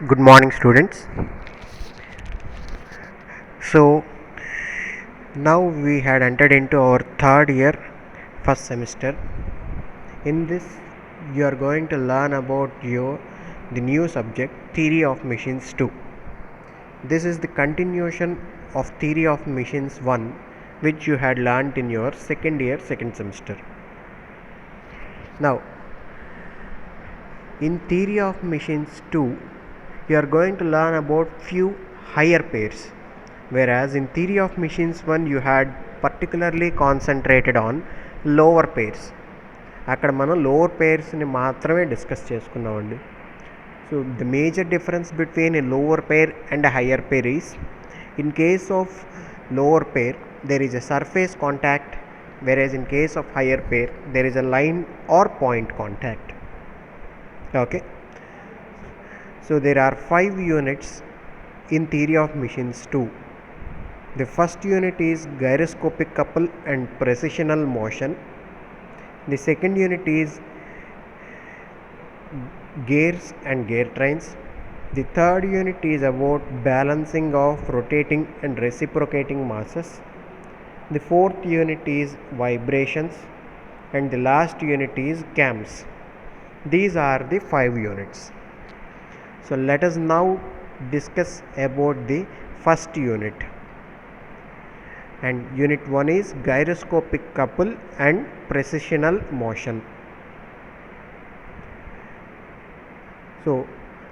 Good morning, students. So, now we had entered into our third year, first semester. In this, you are going to learn about the new subject Theory of Machines 2. This is the continuation of Theory of Machines 1, which you had learnt in your second year, second semester. Now, in Theory of Machines 2, you are going to learn about few higher pairs, whereas in Theory of Machines 1 you had particularly concentrated on lower pairs. అక్కడ మనం lower పేర్స్ని మాత్రమే discuss చేసుకున్నామండి. So the major difference between A lower pair and a higher pair is, in case of lower pair there is a surface contact, whereas in case of higher pair there is a line or point contact. Okay, so there are 5 units in Theory of Machines 2. The first unit is gyroscopic couple and precisional motion. The second unit is gears and gear trains. The third unit is about balancing of rotating and reciprocating masses. The fourth unit is vibrations, and the last unit is cams. These are the 5 units. So let us now discuss about the first unit, and unit 1 is gyroscopic couple and precisional motion. So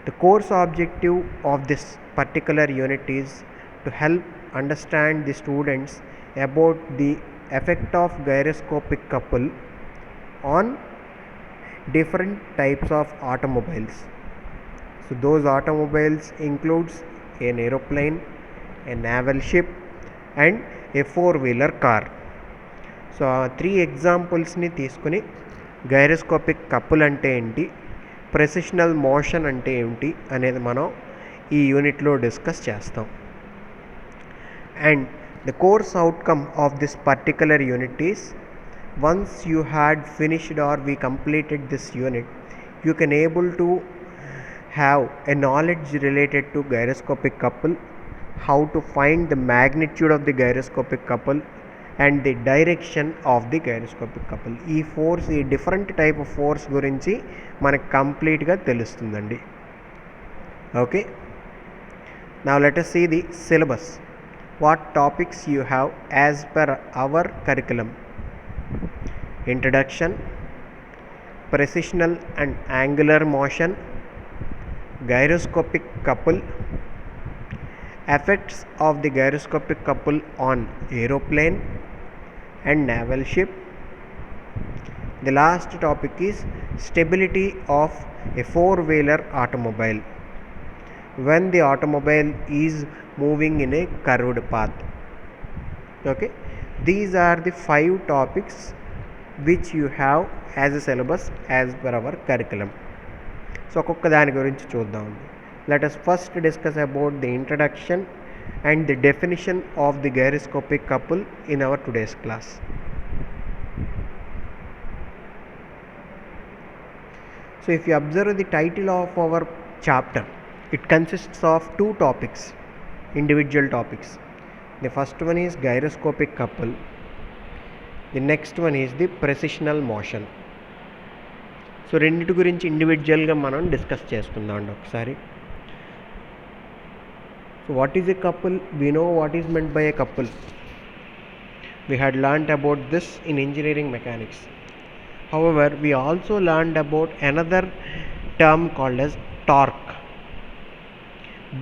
the course objective of this particular unit is to help understand the students about the effect of gyroscopic couple on different types of automobiles. So those automobiles includes an aeroplane, a naval ship, and a four-wheeler car. So 3 examples ni తీసుకుని gyroscopic couple అంటే ఏంటి, precisional motion అంటే ఏంటి అనేది మనం ఈ యూనిట్లో discuss చేస్తాం. And the course outcome of this particular unit is, once you had finished or we completed this unit, you can able to have a knowledge related to gyroscopic couple, how to find the magnitude of the gyroscopic couple and the direction of the gyroscopic couple. ఈ force, ఈ different type of force గురించి మనకు కంప్లీట్గా తెలుస్తుందండి. Okay, now let us see the syllabus. What topics you have as per our curriculum: introduction, precisional and angular motion, gyroscopic couple, effects of the gyroscopic couple on aeroplane and naval ship. The last topic is stability of a four-wheeler automobile when the automobile is moving in a curved path. Okay, these are the 5 topics which you have as a syllabus as per our curriculum. So ఒక్కొక్క దాని గురించి చూద్దామండి. Let us first discuss about the introduction and the definition of the gyroscopic couple in our today's class. So if you observe the title of our chapter, it consists of 2 topics, individual topics. The first one is gyroscopic couple, the next one is the precisional motion. So రెండింటి గురించి ఇండివిజువల్గా మనం discuss చేసుకుందాం అండి ఒకసారి. So what is a couple? We know what is meant by a couple. We had learned about this in engineering mechanics. However, we also learned about another term called as torque.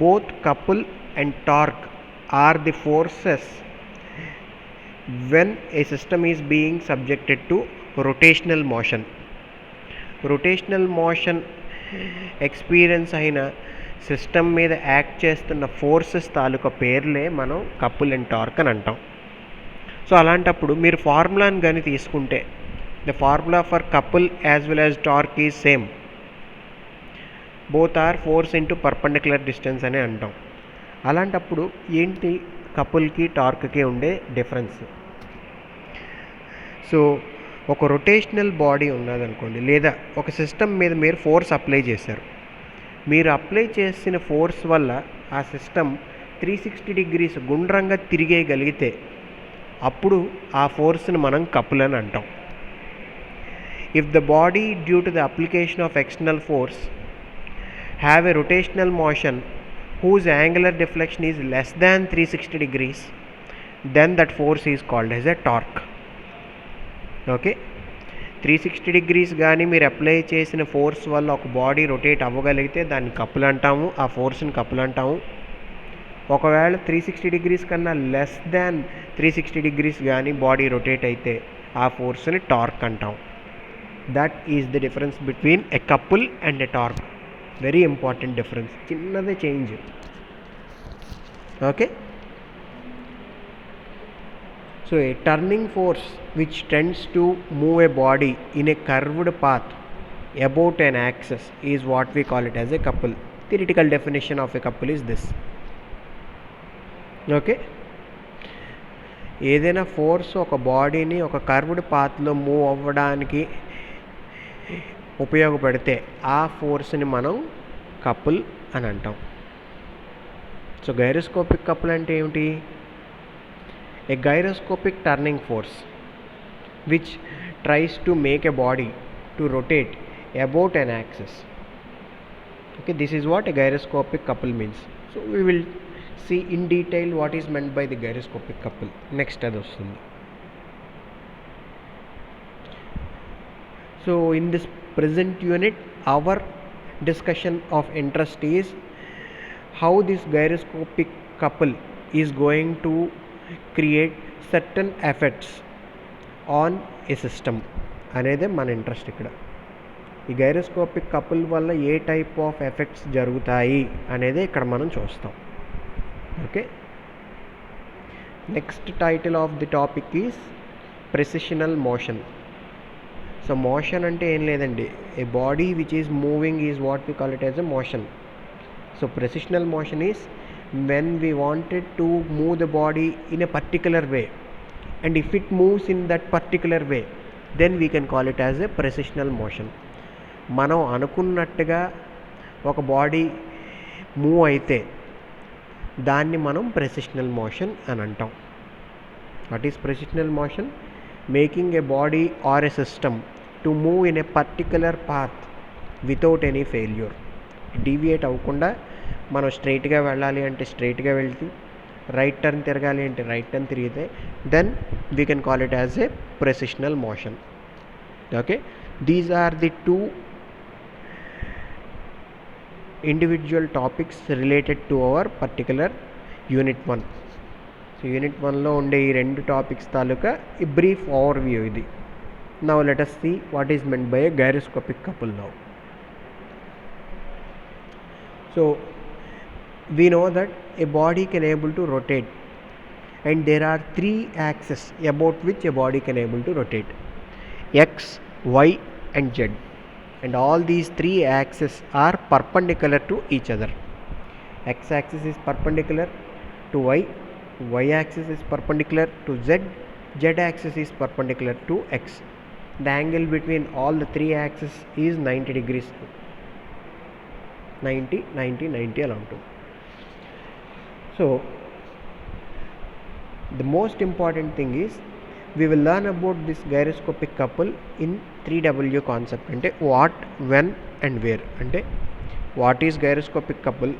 Both couple and torque are the forces when a system is being subjected to rotational motion. Rotational motion experience అయిన system మీద act చేస్తున్న forces తాలూకా పేర్లే మనం couple and torque అని అంటాం. So అలాంటప్పుడు మీరు ఫార్ములాని కానీ తీసుకుంటే, the formula for couple as well as torque is same. Both are force into perpendicular distance అని అంటాం. అలాంటప్పుడు ఏంటి కపుల్కి టార్క్కి ఉండే డిఫరెన్స్? సో ఒక రొటేషనల్ బాడీ ఉన్నదనుకోండి, లేదా ఒక సిస్టమ్ మీద మీరు ఫోర్స్ అప్లై చేశారు, మీరు అప్లై చేసిన ఫోర్స్ వల్ల ఆ సిస్టమ్ 360 డిగ్రీస్ గుండ్రంగా తిరిగేయగలిగితే అప్పుడు ఆ ఫోర్స్ని మనం కపుల్ అని అంటాం. If the body due to the application of external force have a rotational motion whose angular deflection is less than 360 degrees, then that force is called as a torque. Okay, 360 degrees కానీ మీరు apply చేసిన force వల్ల ఒక body rotate అవ్వగలిగితే దాన్ని couple అంటాము, ఆ ఫోర్స్ని couple అంటాము. ఒకవేళ 360 డిగ్రీస్ కన్నా లెస్ దాన్ 360 డిగ్రీస్ కానీ బాడీ రొటేట్ అయితే ఆ ఫోర్స్ని టార్క్ అంటాం. That is the difference between a couple and a torque. Very important difference, చిన్నదే change. Okay, so a turning force which tends to move a body in a curved path about an axis is what we call it as a couple. Theoretical definition of a couple is this. Okay, ఏదైనా force ఒక బాడీని ఒక curved పాత్లో move అవ్వడానికి ఉపయోగపడితే ఆ ఫోర్స్ని మనం couple అని అంటాం. సో గైరోస్కోపిక్ కపుల్ అంటే ఏమిటి? A gyroscopic turning force which tries to make a body to rotate about an axis. Okay, this is what a gyroscopic couple means. So we will see in detail what is meant by the gyroscopic couple. Next అది వస్తుంది. So in this present unit our discussion of interest is how this gyroscopic couple is going to create certain effects on a system అనేది మన interest ఇక్కడ. ఈ gyroscopic couple వల్ల ఏ type of effects జరుగుతాయి అనేది ఇక్కడ మనం చూస్తాం. Okay, next title of the topic is precessional motion. So motion అంటే ఏం లేదండి, a body which is moving is what we call it as a motion. So precessional motion is when we wanted to move the body in a particular way and if it moves in that particular way then we can call it as a precessional motion. మనం అనుకున్నట్టుగా ఒక body move అయితే దాన్ని మనం precessional motion అని అంటాం. What is precessional motion? Making a body or a system to move in a particular path without any failure. Deviate అవ్వకుండా మనం స్ట్రైట్గా వెళ్ళాలి అంటే స్ట్రైట్గా వెళ్తూ, రైట్ టర్న్ తిరగాలి అంటే రైట్ టర్న్ తిరిగితే then we can call it as a precessional motion. Okay, these are the two individual topics related to our particular unit 1. So unit 1లో ఉండే ఈ రెండు టాపిక్స్ తాలూకా ఈ బ్రీఫ్ ఓవర్వ్యూ ఇది. Now let us see what is meant by a gyroscopic couple now. So we know that a body can able to rotate and there are 3 axes about which a body can able to rotate: x, y and z. And all these 3 axes are perpendicular to each other. X axis is perpendicular to y, y axis is perpendicular to z, z axis is perpendicular to x. The angle between all the 3 axes is 90 degrees. 90, 90, 90 along to. So the most important thing is we will learn about this gyroscopic couple in 3W concept. అంటే what, when and where. అంటే what is gyroscopic couple,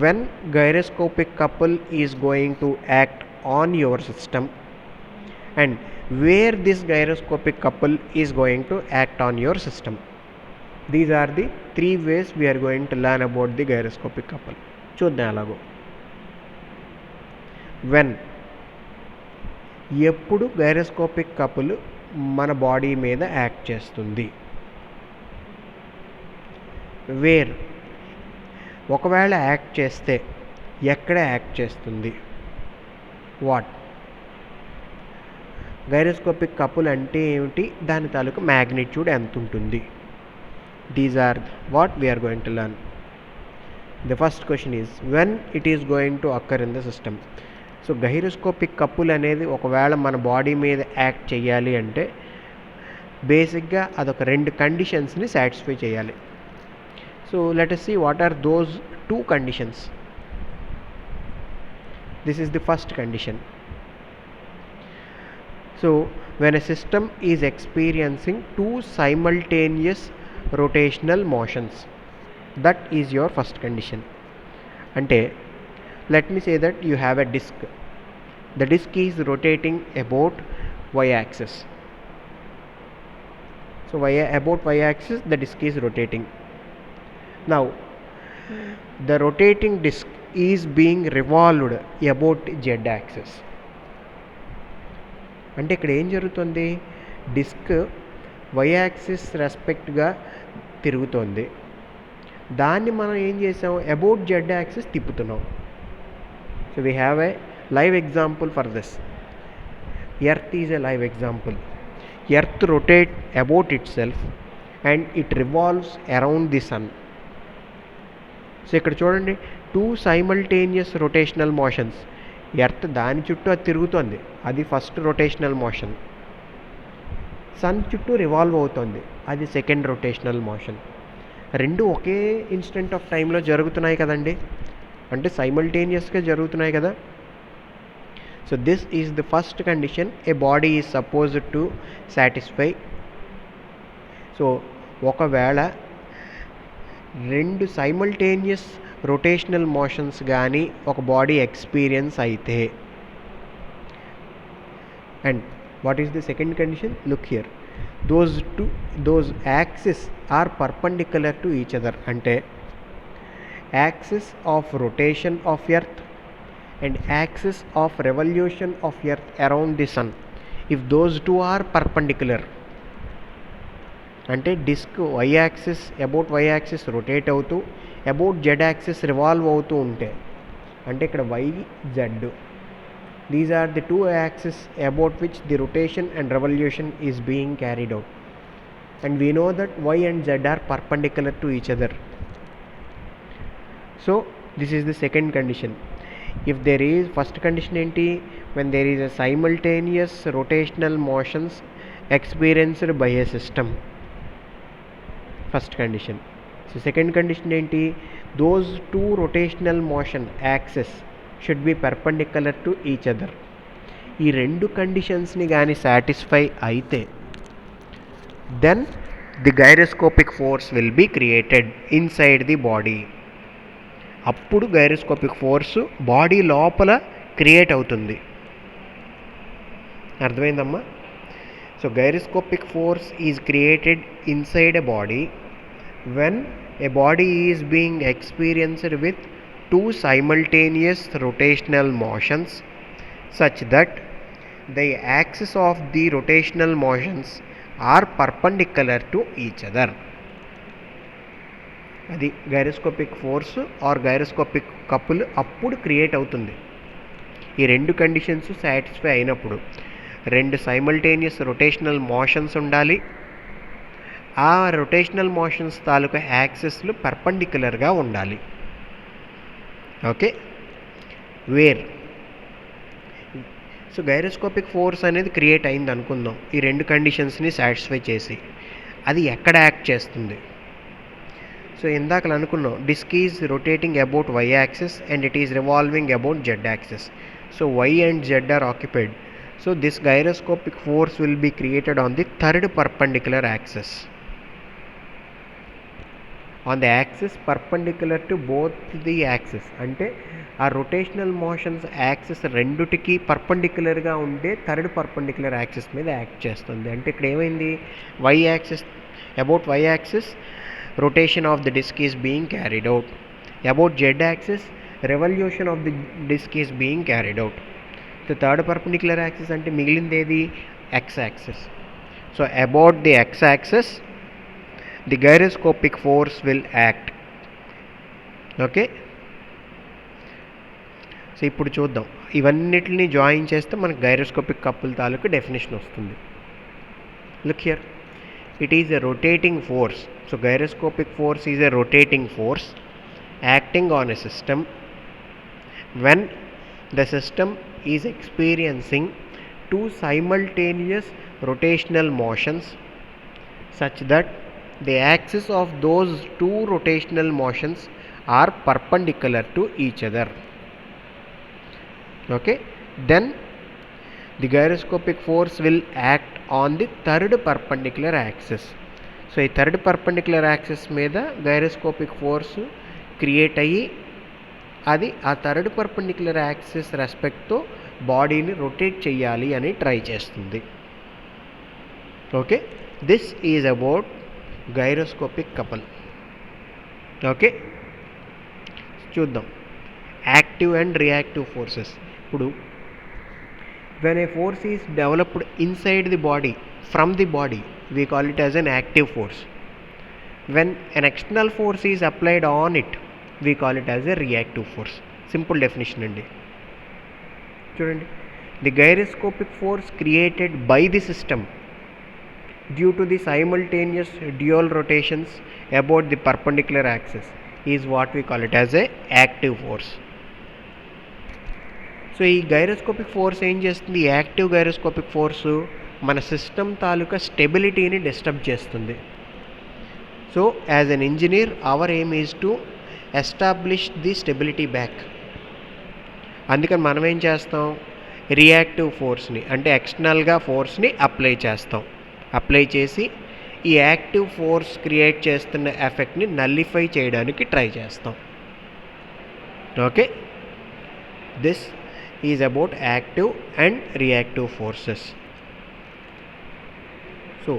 when gyroscopic couple is going to act on your system, and where this gyroscopic couple is going to act on your system. These are the 3 ways we are going to learn about the gyroscopic couple. చూద్దాం అలాగో. when, ఎప్పుడు gyroscopic couple మన body మీద act చేస్తుంది. Wear, ఒకవేళ act చేస్తే ఎక్కడ act చేస్తుంది. వాట్, గైరోస్కోపిక్ కపుల్ అంటే ఏమిటి, దాని తాలూకు మ్యాగ్నిట్యూడ్ ఎంత ఉంటుంది. These are what we're going to learn. The first question is when it is going to occur in the system. So gyroscopic couple అనేది ఒకవేళ మన బాడీ మీద యాక్ట్ చేయాలి అంటే బేసిక్గా అదొక 2 కండిషన్స్ని సాటిస్ఫై చేయాలి. So let us see what are those two conditions. This is the first condition. So when a system is experiencing two simultaneous rotational motions, that is your first condition. Ante, let me say that you have a disk. The disk is rotating about y-axis. So about y-axis the disk is rotating. Now the rotating disk is being revolved about z-axis. అంటే ఇక్కడ ఏం జరుగుతుంది, disc y-యాక్సిస్ రెస్పెక్ట్గా తిరుగుతోంది, దాన్ని మనం ఏం చేసాం, about z axis తిప్పుతున్నాం. So we have a live example for this. Earth is a live example. Earth rotates about itself and it revolves around the sun. So ఇక్కడ చూడండి, two simultaneous rotational motions. Earth దాని చుట్టూ అది తిరుగుతుంది, అది first rotational motion. Sun చుట్టూ revolve అవుతుంది, అది సెకండ్ రొటేషనల్ మోషన్. రెండు ఒకే ఇన్స్టెంట్ ఆఫ్ టైంలో జరుగుతున్నాయి కదండి, అంటే సైమల్టేనియస్గా జరుగుతున్నాయి కదా. So this is the first condition a body is supposed to satisfy. So ఒకవేళ రెండు సైమల్టేనియస్ రొటేషనల్ మోషన్స్ కానీ ఒక బాడీ ఎక్స్పీరియన్స్ అయితే, and what is the second condition, look here, those axis are perpendicular to each other. అంటే axis of rotation of earth and axis of revolution of earth around the sun, if those two are perpendicular, అంటే disk y axis about y axis rotate అవుతూ about z axis revolve అవుతూ ఉంటే, అంటే ఇక్కడ y z, these are the two axis about which the rotation and revolution is being carried out, and we know that y and z are perpendicular to each other. So this is the second condition. If there is, first condition enti, when there is a simultaneous rotational motions experienced by a system, first condition. So second condition enti, those two rotational motion axis should be perpendicular to each other. ఈ రెండు కండిషన్స్ని కానీ satisfy అయితే, then the gyroscopic force will be created inside the body. అప్పుడు gyroscopic force body లోపల create అవుతుంది. అర్థమైందమ్మా? So gyroscopic force is created inside a body when a body is being experienced with two simultaneous rotational motions such that the axis of the rotational motions are perpendicular to each other. అది gyroscopic force or gyroscopic couple అప్పుడు create అవుతుంది. ఈ రెండు conditions satisfy అయినప్పుడు, రెండు simultaneous rotational motions ఉండాలి, ఆ rotational motions తాలూకా యాక్సిస్లు పర్పెండిక్యులర్గా ఉండాలి. Okay, where so gyroscopic force అనేది క్రియేట్ అయింది అనుకుందాం, ఈ రెండు కండిషన్స్ని సాటిస్ఫై చేసి. అది ఎక్కడ యాక్ట్ చేస్తుంది? సో ఇందాకలు అనుకున్నాం, disc is rotating about y axis and it is revolving about z axis. So y and z are occupied. So this gyroscopic force will be created on the third perpendicular axis. On the axis perpendicular to both the axis, అంటే ఆ rotational motions axis రెండుటికి పర్పెండిక్యులర్గా ఉండే third perpendicular axis మీద act చేస్తుంది. అంటే ఇక్కడ ఏమైంది, y-యాక్సిస్ about y-యాక్సిస్ rotation of the disk is being carried out, about z-axis revolution of the disk is being carried out. The third perpendicular axis ante migilinde edi x-axis. So about the x-axis the gyroscopic force will act. Okay, so ఇప్పుడు చూద్దాం, ఇవన్నిటిని join చేస్తే మనకు gyroscopic couple తాలూకు definition వస్తుంది. Look here, it is a rotating force. So gyroscopic force is a rotating force acting on a system when the system is experiencing two simultaneous rotational motions such that the axis of those two rotational motions are perpendicular to each other. Okay, then the gyroscopic force will act on the third perpendicular axis. So ఈ third perpendicular axis మీద gyroscopic force create అయ్యి అది ఆ third perpendicular axis రెస్పెక్ట్తో బాడీని rotate చేయాలి అని try చేస్తుంది. Okay, this is about gyroscopic couple. Okay, చూద్దాం యాక్టివ్ అండ్ రియాక్టివ్ ఫోర్సెస్. ఇప్పుడు when a force is developed inside the body from the body, we call it as an active force. When an external force is applied on it, we call it as a reactive force. Simple definition andi. Chudandi, the gyroscopic force created by the system due to the simultaneous dual rotations about the perpendicular axis is what we call it as a active force. So ఈ gyroscopic force ఏం చేస్తుంది? Active gyroscopic force మన system తాలూకా స్టెబిలిటీని disturb చేస్తుంది. So as an engineer hour aim is to establish the stability back. అందుకని మనం ఏం చేస్తాం? Reactive ఫోర్స్ని అంటే ఎక్స్టర్నల్గా ఫోర్స్ని అప్లై చేస్తాం. అప్లై చేసి ఈ యాక్టివ్ ఫోర్స్ క్రియేట్ చేస్తున్న ఎఫెక్ట్ని నల్లిఫై చేయడానికి ట్రై చేస్తాం. Okay, this is about active and reactive forces. So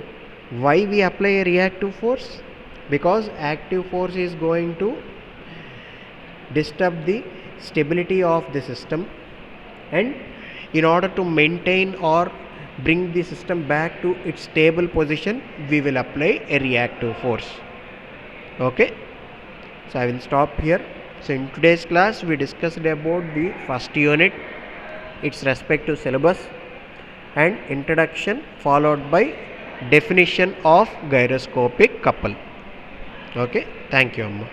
why we apply a reactive force? Because active force is going to disturb the stability of the system, and in order to maintain or bring the system back to its stable position, we will apply a reactive force. Okay, so I will stop here. So in today's class we discussed about the first unit, its respective syllabus and introduction, followed by definition of gyroscopic couple. Okay, thank you amma.